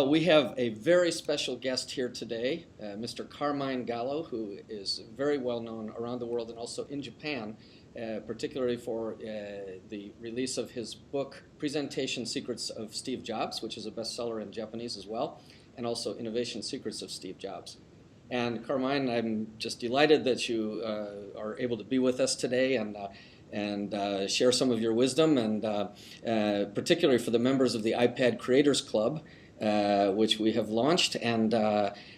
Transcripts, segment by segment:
We have a very special guest here today, Mr. Carmine Gallo, who is very well known around the world and also in Japan, particularly for the release of his book, Presentation Secrets of Steve Jobs, which is a bestseller in Japanese as well, and also Innovation Secrets of Steve Jobs. And Carmine, I'm just delighted that you are able to be with us today and share some of your wisdom, and particularly for the members of the iPad Creators Club, which we have launched, and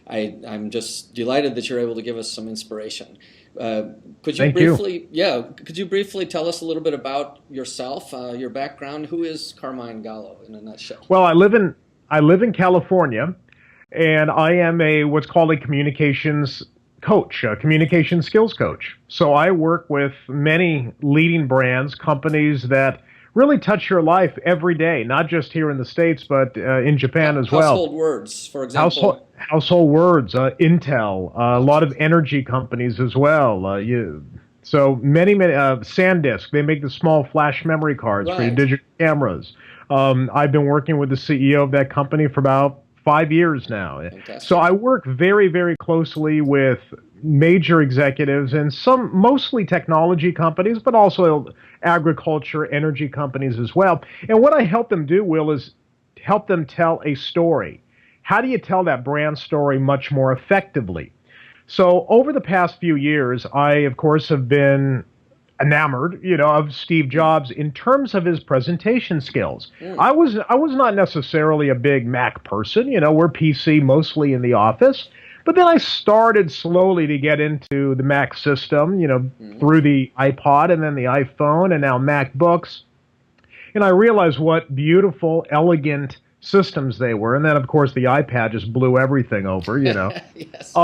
I'm just delighted that you're able to give us some inspiration. Could you briefly tell us a little bit about yourself, your background? Who is Carmine Gallo in a nutshell? Well, I live in California, and I am what's called a communications coach, a communication skills coach. So I work with many leading brands, companies that really touch your life every day, not just here in the States, but in Japan as well. Household words, for example. Household words, Intel, a lot of energy companies as well. So many, SanDisk, they make the small flash memory cards for your digital cameras. I've been working with the CEO of that company for about 5 years now. Fantastic. So I work very, very closely with major executives and some mostly technology companies, but also agriculture, energy companies as well. And what I help them do, Will, is help them tell a story. How do you tell that brand story much more effectively? So over the past few years, I, of course, have been enamored, of Steve Jobs in terms of his presentation skills. I was not necessarily a big Mac person. We're PC mostly in the office. But then I started slowly to get into the Mac system, through the iPod and then the iPhone and now MacBooks. And I realized what beautiful, elegant systems they were. And then, of course, the iPad just blew everything over, Yes.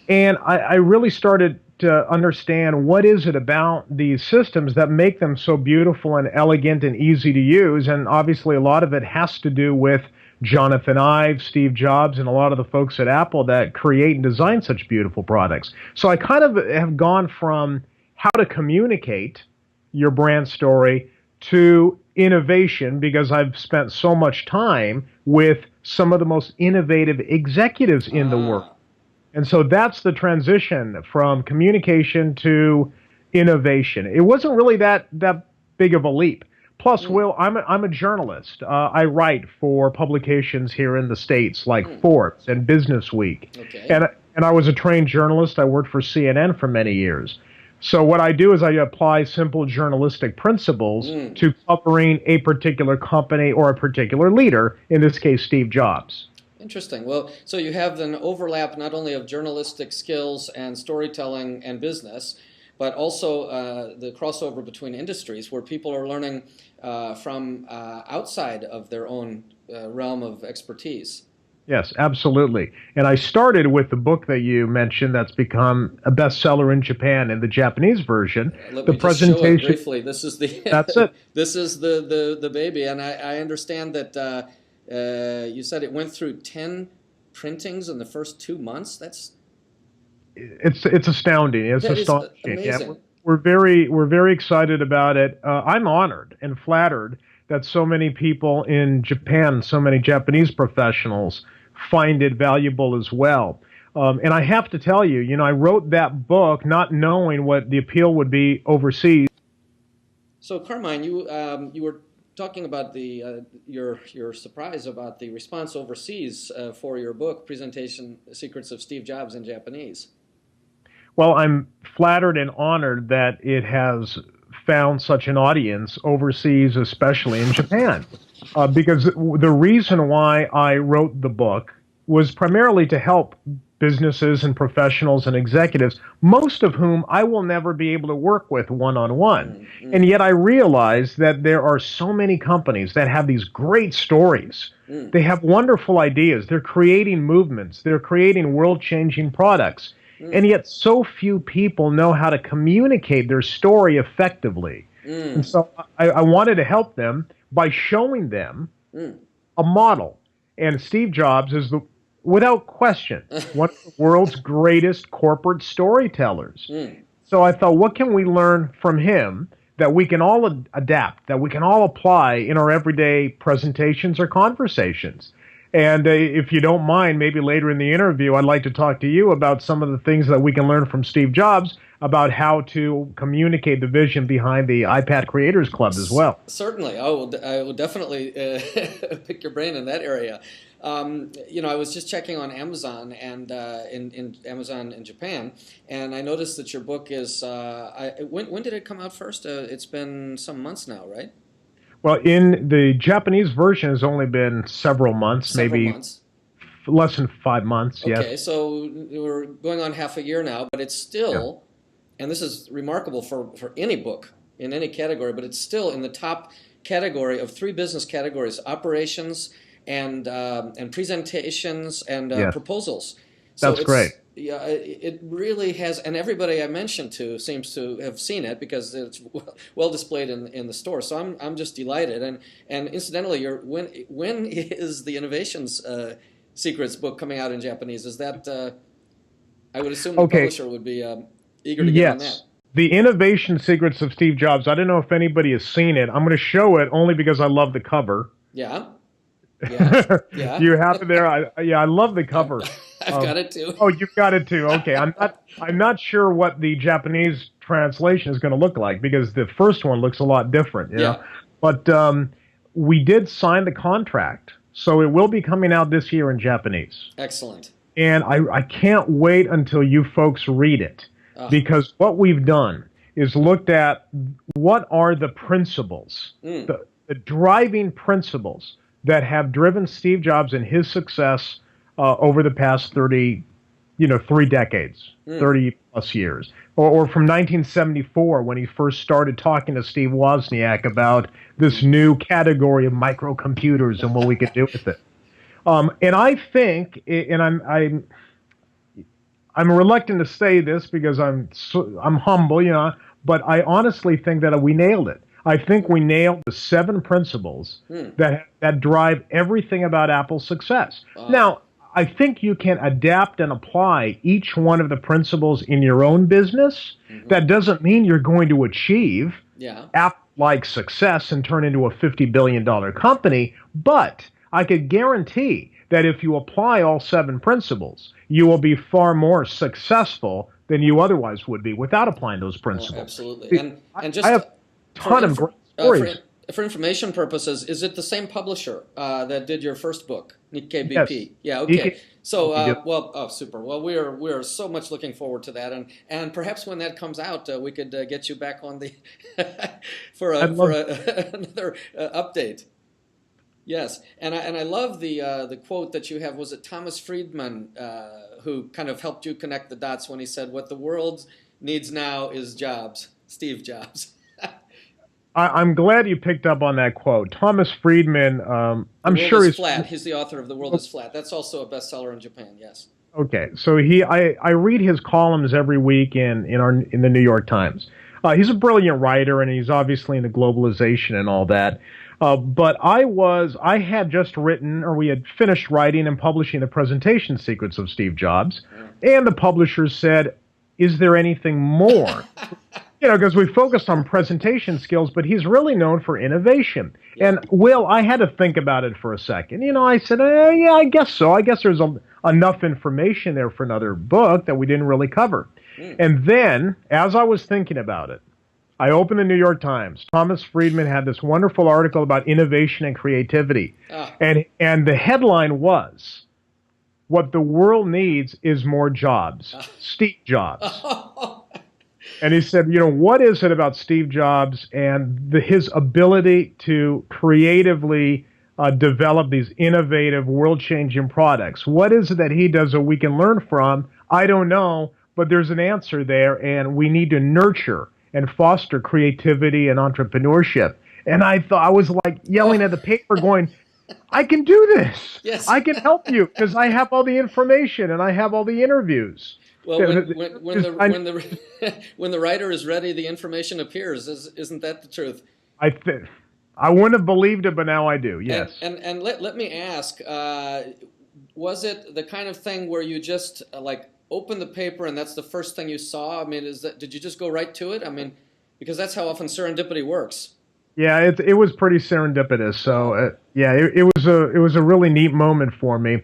And I really started to understand what is it about these systems that make them so beautiful and elegant and easy to use. And obviously a lot of it has to do with Jonathan Ive, Steve Jobs, and a lot of the folks at Apple that create and design such beautiful products. So I kind of have gone from how to communicate your brand story to innovation, because I've spent so much time with some of the most innovative executives in the world. And so that's the transition from communication to innovation. It wasn't really that big of a leap. Plus, Will, I'm a journalist. I write for publications here in the States like Forbes and Business Week. Okay. And I was a trained journalist. I worked for CNN for many years. So what I do is I apply simple journalistic principles to covering a particular company or a particular leader, in this case, Steve Jobs. Interesting. Well, so you have an overlap not only of journalistic skills and storytelling and business, but also the crossover between industries, where people are learning from outside of their own realm of expertise. Yes, absolutely. And I started with the book that you mentioned that's become a bestseller in Japan in the Japanese version. Let the me presentation. Just show it briefly. This is the That's it. This is the baby, and I understand that you said it went through 10 printings in the first 2 months. It's astounding. It's astonishing. Amazing. Yeah, we're very excited about it. I'm honored and flattered that so many people in Japan, so many Japanese professionals, find it valuable as well. And I have to tell you, I wrote that book not knowing what the appeal would be overseas. So, Carmine, you were talking about your surprise about the response overseas for your book, Presentation Secrets of Steve Jobs in Japanese. Well, I'm flattered and honored that it has found such an audience overseas, especially in Japan. Because the reason why I wrote the book was primarily to help businesses and professionals and executives, most of whom I will never be able to work with one-on-one. And yet I realize that there are so many companies that have these great stories. They have wonderful ideas. They're creating movements. They're creating world-changing products. And yet so few people know how to communicate their story effectively. And so I wanted to help them by showing them a model. And Steve Jobs is, without question, one of the world's greatest corporate storytellers. So I thought, what can we learn from him that we can all adapt, that we can all apply in our everyday presentations or conversations? And if you don't mind, maybe later in the interview, I'd like to talk to you about some of the things that we can learn from Steve Jobs about how to communicate the vision behind the iPad Creators Club as well. Certainly, I will definitely pick your brain in that area. I was just checking on Amazon and in Amazon in Japan, and I noticed that your book is. When did it come out first? It's been some months now, right? Well, in the Japanese version, has only been several months, Several maybe months. less than 5 months. Okay, Yes. so we're going on half a year now, but it's Yeah. still, and this is remarkable for any book in any category, but it's still in the top category of three business categories: operations and presentations and Yeah. proposals. So That's great. yeah, it really has, and everybody I mentioned to seems to have seen it because it's well displayed in the store. So I'm just delighted. And incidentally, when is the Innovations Secrets book coming out in Japanese? Is that I would assume the Okay. publisher would be eager to get on that. Yes. The Innovation Secrets of Steve Jobs. I don't know if anybody has seen it. I'm going to show it only because I love the cover. Yeah, yeah, yeah. You have it there. I love the I've, cover. I've got it too. Oh, you've got it too. Okay, I'm not sure what the Japanese translation is going to look like because the first one looks a lot different. You know? Yeah. But we did sign the contract, so it will be coming out this year in Japanese. Excellent. And I can't wait until you folks read it because what we've done is looked at what are the principles, the driving principles that have driven Steve Jobs and his success over the past 3 decades, 30 plus years, or from 1974 when he first started talking to Steve Wozniak about this new category of microcomputers and what we could do with it. And I think, and I'm reluctant to say this because I'm humble, but I honestly think that we nailed it. I think we nailed the 7 principles that drive everything about Apple's success. Now, I think you can adapt and apply each one of the principles in your own business. That doesn't mean you're going to achieve Apple-like success and turn into a $50 billion company, but I could guarantee that if you apply all 7 principles, you will be far more successful than you otherwise would be without applying those principles. Oh, absolutely. And just I have a ton of great stories. For information purposes, is it the same publisher that did your first book, Nikkei BP? Yes. Yeah. Okay. Nikkei- So, super. Well, we're so much looking forward to that, and perhaps when that comes out, we could get you back on the for another update. Yes, and I love the quote that you have. Was it Thomas Friedman who kind of helped you connect the dots when he said, "What the world needs now is Jobs, Steve Jobs." I'm glad you picked up on that quote. Thomas Friedman, I'm sure he's flat. He's the author of The World is Flat. That's also a bestseller in Japan. Yes. Okay, so I read his columns every week in the New York Times. He's a brilliant writer, and he's obviously into globalization and all that. But I had just written, or we had finished writing and publishing the presentation secrets of Steve Jobs, and the publishers said, "Is there anything more?" Because we focused on presentation skills, but he's really known for innovation. And Will, I had to think about it for a second. I said, yeah, I guess so. I guess there's enough information there for another book that we didn't really cover. And then, as I was thinking about it, I opened the New York Times. Thomas Friedman had this wonderful article about innovation and creativity. And the headline was, "What the world needs is more jobs." Steve Jobs. And he said, what is it about Steve Jobs and his ability to creatively develop these innovative, world-changing products? What is it that he does that we can learn from? I don't know, but there's an answer there, and we need to nurture and foster creativity and entrepreneurship. And I thought, I was like yelling at the paper going, I can do this. Yes. I can help you because I have all the information and I have all the interviews. Well, when the writer is ready, the information appears. Isn't that the truth? I wouldn't have believed it, but now I do. Yes. And let me ask: was it the kind of thing where you just open the paper and that's the first thing you saw? I mean, did you just go right to it? I mean, because that's how often serendipity works. Yeah, it was pretty serendipitous. So yeah, it was a really neat moment for me.